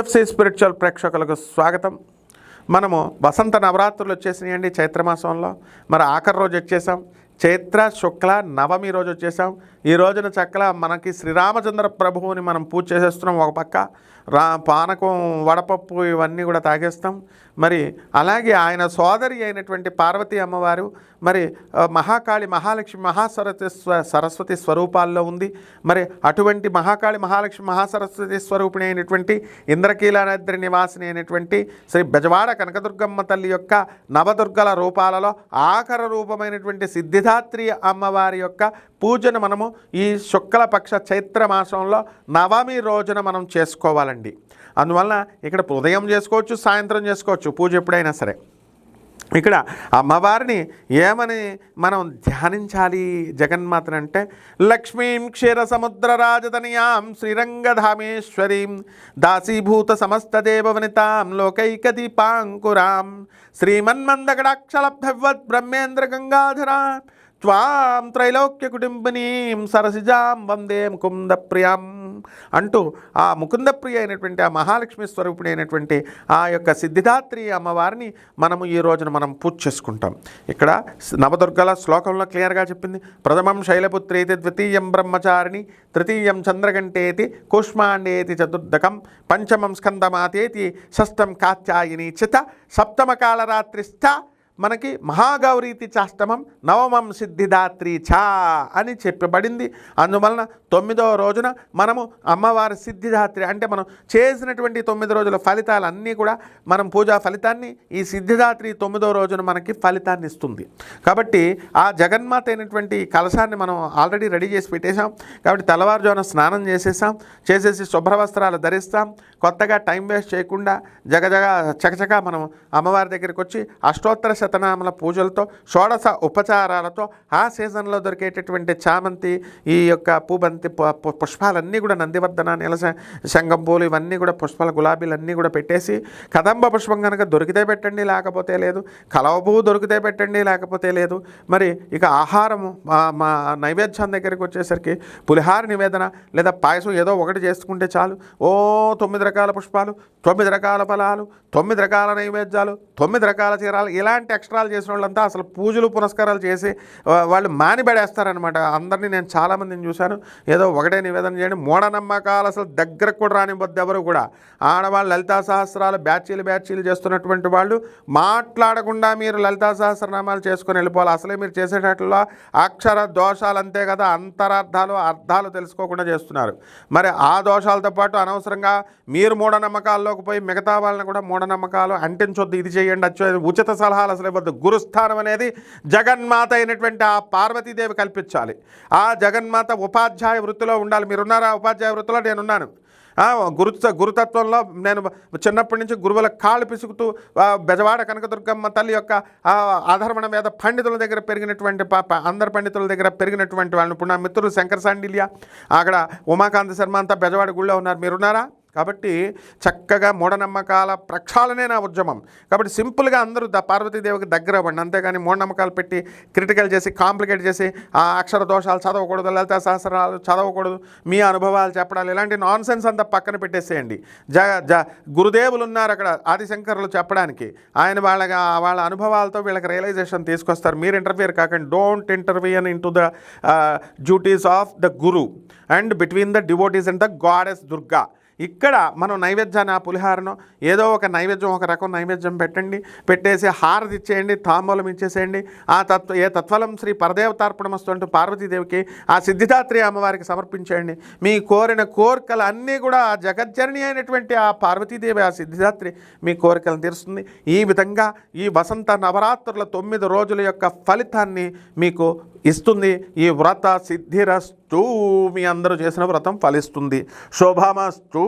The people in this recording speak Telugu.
పిఎఫ్సి స్పిరిచువల్ ప్రేక్షకులకు స్వాగతం. మనము వసంత నవరాత్రులు వచ్చేసినాయండి చైత్రమాసంలో. మరి ఆఖరి రోజు వచ్చేసాం, చైత్ర శుక్ల నవమి రోజు వచ్చేసాం. ఈ రోజున చక్కల మనకి శ్రీరామచంద్ర ప్రభువుని మనం పూజ చేసేస్తున్నాం. ఒక పక్క పానకం, వడపప్పు ఇవన్నీ కూడా తాగేస్తాం. మరి అలాగే ఆయన సోదరి అయినటువంటి పార్వతీ అమ్మవారు మరి మహాకాళి, మహాలక్ష్మి, సరస్వతి స్వరూపాల్లో ఉంది. మరి అటువంటి మహాకాళి, మహాలక్ష్మి, మహాసరస్వతి స్వరూపిణి అయినటువంటి ఇంద్రకీలాద్రి నివాసిని అయినటువంటి శ్రీ బెజవాడ కనకదుర్గమ్మ తల్లి యొక్క నవదుర్గల రూపాలలో ఆఖర రూపమైనటువంటి సిద్ధిదాత్రి అమ్మవారి యొక్క పూజను మనము ఈ శుక్లపక్ష చైత్ర మాసంలో నవమి రోజున మనం చేసుకోవాలండి. అందువలన ఇక్కడ ఉదయం చేసుకోవచ్చు, సాయంత్రం చేసుకోవచ్చు, పూజ ఎప్పుడైనా సరే. ఇక్కడ అమ్మవారిని ఏమని మనం ధ్యానించాలి జగన్మాతను అంటే, లక్ష్మీం క్షీర సముద్ర రాజతనయాం శ్రీరంగధామేశ్వరీం దాసీభూత సమస్త దేవవనితాం లోకైక దీపాంకురాం శ్రీమన్మందగడాక్షలబ్ధవత్ బ్రహ్మేంద్ర గంగాధరా త్వాం త్రైలోక్య కుటుంబినీం సరసిజాం వందే ముకుంద ప్రియం అంటూ ఆ ముకుంద ప్రియ అయినటువంటి ఆ మహాలక్ష్మి స్వరూపిణి అయినటువంటి ఆ యొక్క సిద్ధిదాత్రి అమ్మవారిని మనము ఈ రోజున మనం పూజ చేసుకుంటాం. ఇక్కడ నవదుర్గల శ్లోకంలో క్లియర్గా చెప్పింది. ప్రథమం శైలపుత్రేతి, ద్వితీయం బ్రహ్మచారిణి, తృతీయం చంద్రగంటేతి, కూష్మాండేతి చతుర్దకం, పంచమం స్కందమాతేతి, షష్టం కాత్యాయిని చిత, సప్తమ కాళరాత్రిస్థ మనకి మహాగౌరీతి చాష్టమం, నవమం సిద్ధిదాత్రి ఛా అని చెప్పబడింది. అందువలన 9వ రోజున మనము అమ్మవారి సిద్ధిదాత్రి అంటే మనం చేసినటువంటి 9 రోజుల ఫలితాలన్నీ కూడా మనం పూజా ఫలితాన్ని ఈ సిద్ధిదాత్రి 9వ రోజున మనకి ఫలితాన్ని ఇస్తుంది. కాబట్టి ఆ జగన్మాత అయినటువంటి కలశాన్ని మనం ఆల్రెడీ రెడీ చేసి పెట్టేశాం. కాబట్టి తెల్లవారుజామున స్నానం చేసేసి శుభ్రవస్త్రాలు ధరిస్తాం. కొత్తగా టైం వేస్ట్ చేయకుండా చకచక మనం అమ్మవారి దగ్గరికి వచ్చి అష్టోత్తర శతనామల పూజలతో, షోడశ ఉపచారాలతో, ఆ సీజన్లో దొరికేటటువంటి చామంతి, ఈ యొక్క పూబంతి పుష్పాలన్నీ కూడా నందివర్ధన, నీలస శంగం పూలు ఇవన్నీ కూడా పుష్పాల, గులాబీలన్నీ కూడా పెట్టేసి, కదంబ పుష్పం కనుక దొరికితే పెట్టండి, లేకపోతే లేదు. కలవ పువ్వు దొరికితే పెట్టండి, లేకపోతే లేదు. మరి ఇక ఆహారము మా నైవేద్యం దగ్గరికి వచ్చేసరికి పులిహార నివేదన లేదా పాయసం ఏదో ఒకటి చేసుకుంటే చాలు. 9 రకాల పుష్పాలు, 9 రకాల ఫలాలు, 9 రకాల నైవేద్యాలు, 9 రకాల చీరాలు, ఇలాంటి ఎక్స్ట్రాలు చేసిన వాళ్ళంతా అసలు పూజలు పునస్కారాలు చేసి వాళ్ళు మానిబడేస్తారనమాట. అందరినీ నేను చాలామందిని చూశాను. ఏదో ఒకటే నివేదన చేయండి, మూఢనమ్మకాలు అసలు దగ్గరకు కూడా రానివ్వద్దు ఎవరు కూడా. ఆడవాళ్ళు లలితా సహస్రాలు బ్యాచీలు చేస్తున్నటువంటి వాళ్ళు మాట్లాడకుండా మీరు లలితా సహస్రనామాలు చేసుకొని వెళ్ళిపోవాలి. అసలే మీరు చేసేటట్లో అక్షర దోషాలు అంతే కదా, అంతరార్థాలు అర్థాలు తెలుసుకోకుండా చేస్తున్నారు. మరి ఆ దోషాలతో పాటు అనవసరంగా మీరు మూఢనమ్మకాల్లోకి పోయి మిగతా వాళ్ళని కూడా మూఢనమ్మకాలు అంటించొద్దు. ఇది చేయండి, అది ఉచిత సలహాలు అసలు ఇవ్వద్దు. గురుస్థానం అనేది జగన్మాత అయినటువంటి ఆ పార్వతీదేవి కల్పించాలి. ఆ జగన్మాత ఉపాధ్యాయ వృత్తిలో ఉండాలి. మీరున్నారా ఉపాధ్యాయ వృత్తిలో? నేనున్నాను. గురుతత్వంలో నేను చిన్నప్పటి నుంచి గురువుల కాళ్ళు పిసుకుతూ బెజవాడ కనకదుర్గమ్మ తల్లి యొక్క ఆధర్మణ వేద పండితుల దగ్గర పెరిగినటువంటి అందరు పండితుల దగ్గర పెరిగినటువంటి వాళ్ళని. ఇప్పుడు నా మిత్రులు శంకర సాండిల్య, అక్కడ ఉమాకాంత శర్మ అంతా బెజవాడ గుళ్ళో ఉన్నారు. మీరున్నారా? కాబట్టి చక్కగా మూఢనమ్మకాల ప్రక్షాళనే నా ఉద్యమం. కాబట్టి సింపుల్గా అందరూ పార్వతీదేవికి దగ్గర అవ్వండి. అంతేగాని మూఢనమ్మకాలు పెట్టి క్రిటికల్ చేసి కాంప్లికేట్ చేసి ఆ అక్షర దోషాలు చదవకూడదు, లలితా సహస్రాలు చదవకూడదు, మీ అనుభవాలు చెప్పడాలు, ఇలాంటి నాన్ సెన్స్ అంతా పక్కన పెట్టేసేయండి. గురుదేవులు ఉన్నారు అక్కడ ఆదిశంకరులు చెప్పడానికి. ఆయన వాళ్ళ అనుభవాలతో వీళ్ళకి రియలైజేషన్ తీసుకొస్తారు. మీరు ఇంటర్ఫియర్ కాకండి. Don't interfere in to the duties of the Guru and between the devotees and the goddess Durga. ఇక్కడ మనం నైవేద్యాన్ని, ఆ పులిహారను ఏదో ఒక నైవేద్యం, ఒక రకం నైవేద్యం పెట్టేసి హారతి ఇచ్చేయండి, తాంబూలం ఇచ్చేసేయండి. ఏ తత్ఫలం శ్రీ పరదేవతార్పణమస్తు అంటూ పార్వతీదేవికి, ఆ సిద్ధిదాత్రి అమ్మవారికి సమర్పించేయండి. మీ కోరిన కోరికలు అన్నీ కూడా ఆ జగజ్జనని అయినటువంటి ఆ పార్వతీదేవి, ఆ సిద్ధిదాత్రి మీ కోరికలను తీరుస్తుంది. ఈ విధంగా ఈ వసంత నవరాత్రుల 9 రోజుల యొక్క ఫలితాన్ని మీకు ఇస్తుంది. ఈ వ్రత సిద్ధిరస్తు, మీ అందరూ చేసిన వ్రతం ఫలిస్తుంది. శోభామస్తు.